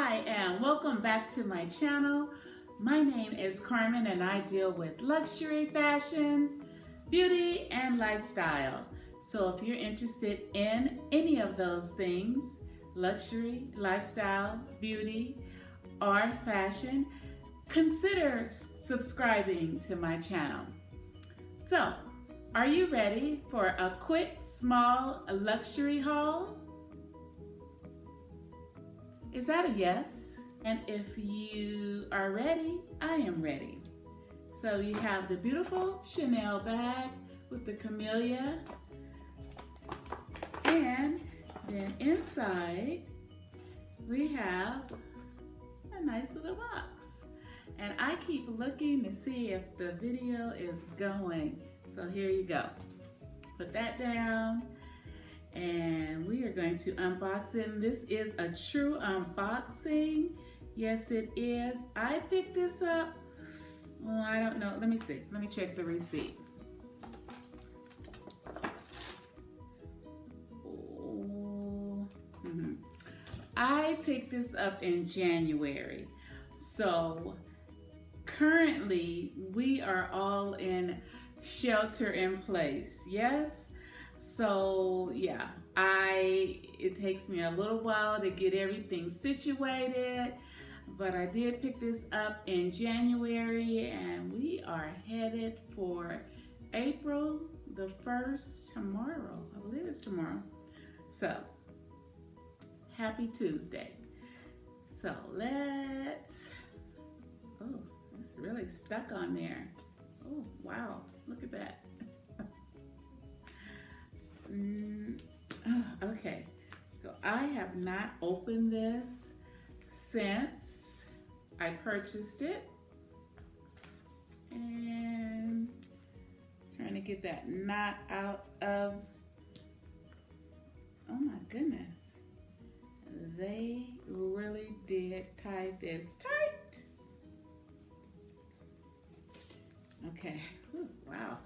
Hi, and welcome back to my channel. My name is Carmen and I deal with luxury fashion, beauty, and lifestyle. So if you're interested in any of those things, luxury, lifestyle, beauty, or fashion, consider subscribing to my channel. So, are you ready for a quick, small luxury haul? Is that a yes? And if you are ready, I am ready. So you have the beautiful Chanel bag with the camellia, and then inside we have a nice little box. And I keep looking to see if the video is going. So here you go. Put that down. And we are going to unbox it. And this is a true unboxing. Yes, it is. I picked this up. Well, I don't know. Let me see. Let me check the receipt. I picked this up in January. So currently we are all in shelter in place. Yes. So yeah, it takes me a little while to get everything situated, but I did pick this up in January and we are headed for April the 1st tomorrow. I believe it's tomorrow. So happy Tuesday. So it's really stuck on there. Oh, wow, look at that. Okay, so I have not opened this since I purchased it, and trying to get that knot out of, oh my goodness, they really did tie this tight. Okay, whew, wow,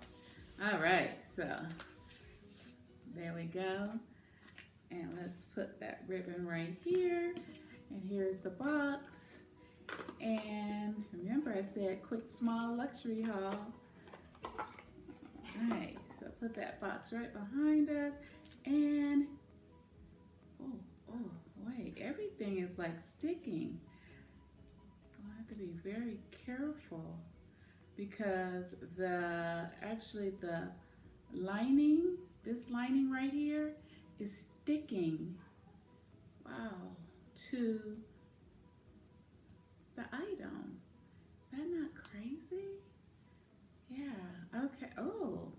all right, so there we go. And let's put that ribbon right here. And here's the box. And remember I said quick, small luxury haul. All right, so put that box right behind us. And, oh, wait, everything is like sticking. I have to be very careful because actually the lining, this lining right here is sticking, wow, to the item. Is that not crazy? Yeah, okay, oh,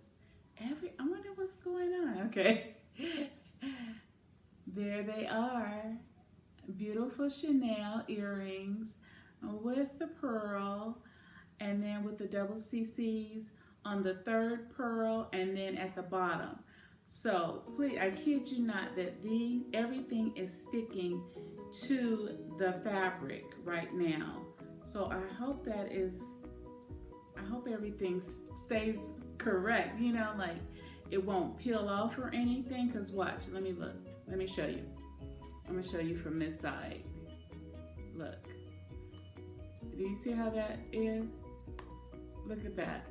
I wonder what's going on. Okay, there they are, beautiful Chanel earrings with the pearl, and then with the double CCs on the third pearl, and then at the bottom. So please, I kid you not that everything is sticking to the fabric right now. So I hope everything stays correct, you know, like it won't peel off or anything, because watch, let me look, let me show you. I'm gonna show you from this side. Look, do you see how that is? Look at that.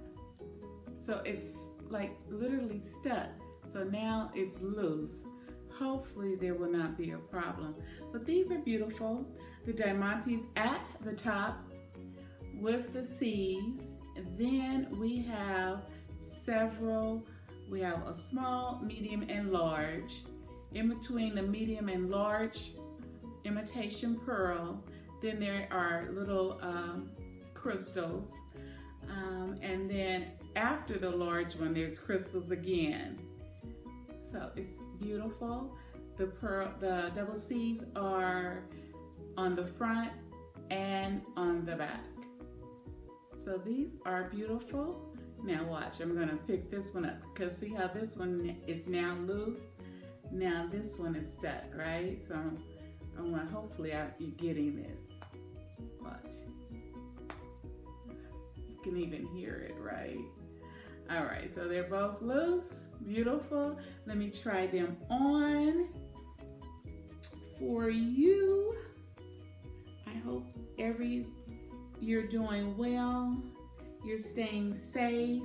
So it's like literally stuck. So now it's loose. Hopefully there will not be a problem. But these are beautiful. The diamantes at the top with the C's. Then we have we have a small, medium, and large. In between the medium and large, imitation pearl. Then there are little crystals. And then after the large one, there's crystals again. So it's beautiful. The double C's are on the front and on the back. So these are beautiful. Now watch, I'm gonna pick this one up, because see how this one is now loose? Now this one is stuck, right? So hopefully you're getting this. Watch. You can even hear it, right? All right, so they're both loose, beautiful. Let me try them on for you. you're doing well, you're staying safe,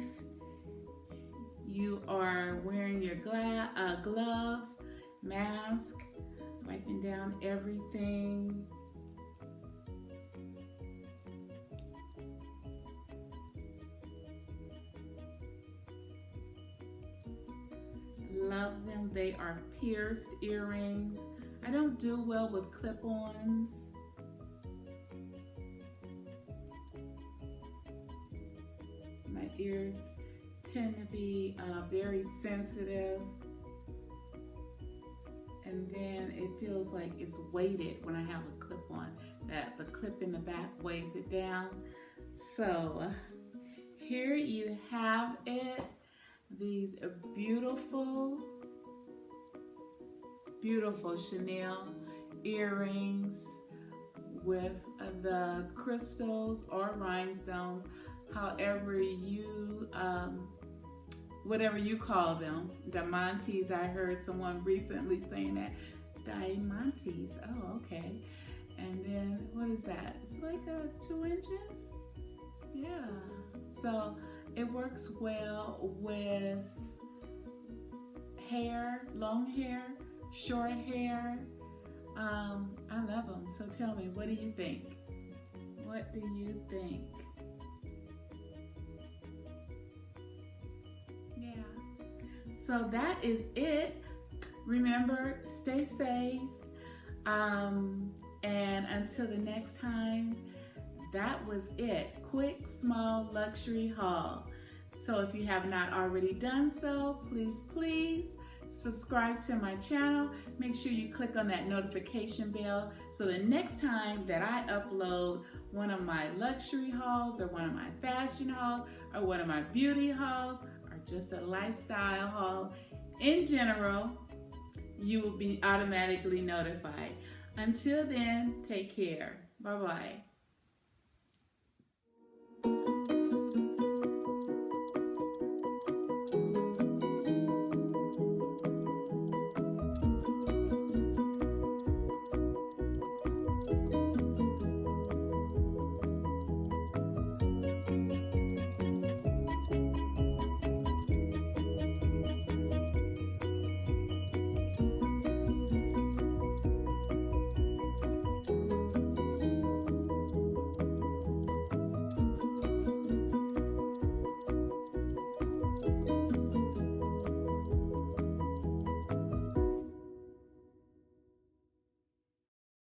you are wearing your gloves, mask, wiping down everything. Love them. They are pierced earrings. I don't do well with clip-ons. My ears tend to be very sensitive, and then it feels like it's weighted when I have a clip-on, that the clip in the back weighs it down. So here you have it. These beautiful, beautiful Chanel earrings with the crystals or rhinestones, however you, whatever you call them. Diamantes, I heard someone recently saying that. Diamantes, oh, okay. And then, what is that? It's like 2 inches? Yeah, so it works well with hair, long hair, short hair. I love them. So tell me, what do you think? What do you think? Yeah. So that is it. Remember, stay safe. And until the next time, that was it. Quick, small luxury haul. So if you have not already done so, please subscribe to my channel. Make sure you click on that notification bell so the next time that I upload one of my luxury hauls or one of my fashion hauls or one of my beauty hauls or just a lifestyle haul in general, you will be automatically notified. Until then, take care. Bye-bye.